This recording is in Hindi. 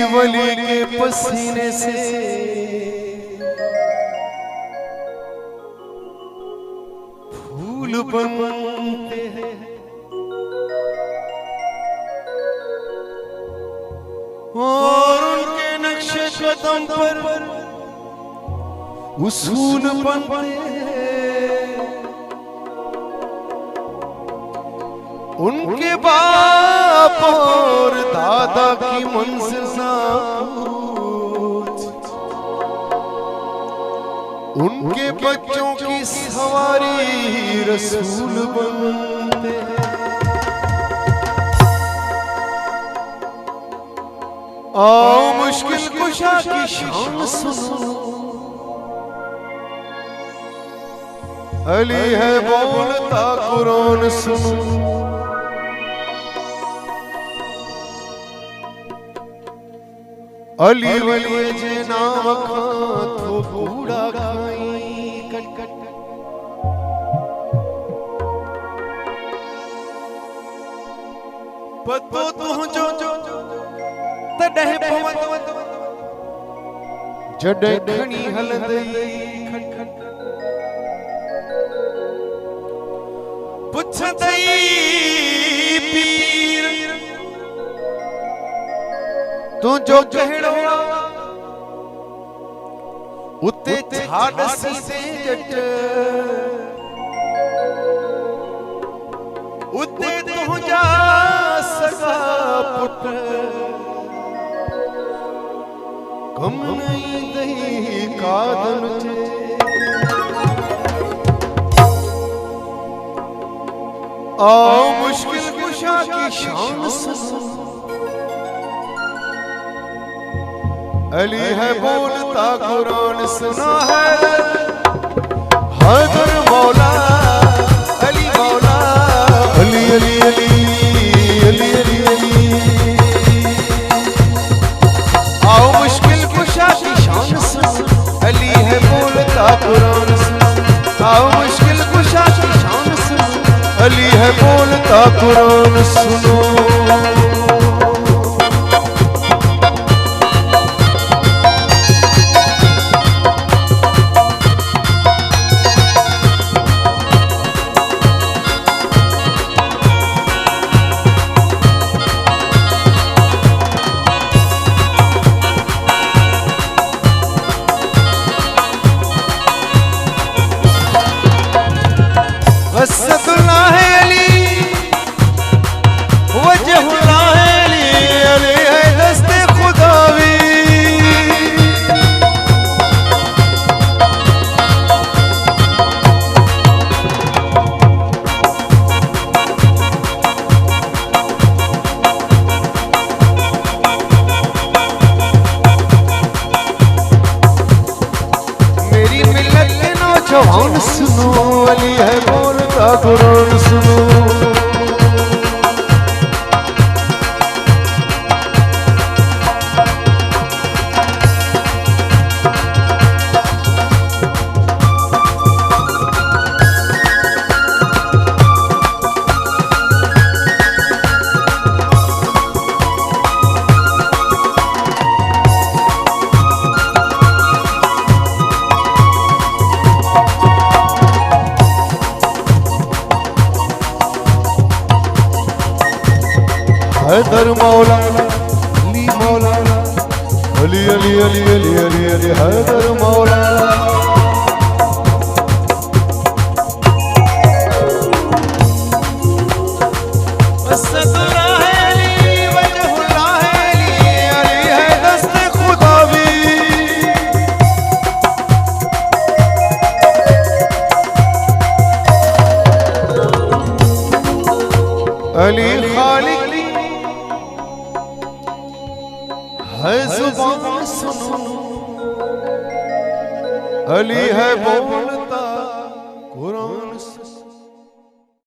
वली के पसीने से फूल बनते हैं और उनके नक्शे कदम पर उसूल बनते हैं। उनके बाप और दादा की मंजिल ना पूछ, उनके बच्चों की सवारी रसूल बनते हैं। आओ मुश्किल कुशा की शान सुनो, अली है बोलता कुरान सुनो। अली वली जे नाम खा तो कूड़ा खाई कट कट पतो तू जो तडह पवत जडे खणी हलंदई खट खट पुछंदई पीर तू जो कहड़ो उते छाड़ सीधे जट उते तू जा सगा पुट कम नहीं दही कादन चे आओ मुश्किल कुशा की शान सुनो, अली है बोलता कुरान सुना है। हैदर मौला अली मौला अली अली अली अली अली अली। आओ मुश्किल कुशा की शान सुनो, अली है बोलता कुरान सुनो। आओ मुश्किल कुशा की शान सुनो, अली है बोलता कुरान सुनो। असदुल्लाह अली वजहुल्लाह अली, अली है दस्ते खुदावी। मेरी मिल्लत के नौजवान सुनो, अली है बोलता कुरान सुनो। हैदर मौला अली मौला अली अली अली अली अली अली हैदर मौला। असदुल्लाह अली वजहुल्लाह अली, अली है दस्ते खुदावी। अली खालिक है जुबान सुनो, अली है बोल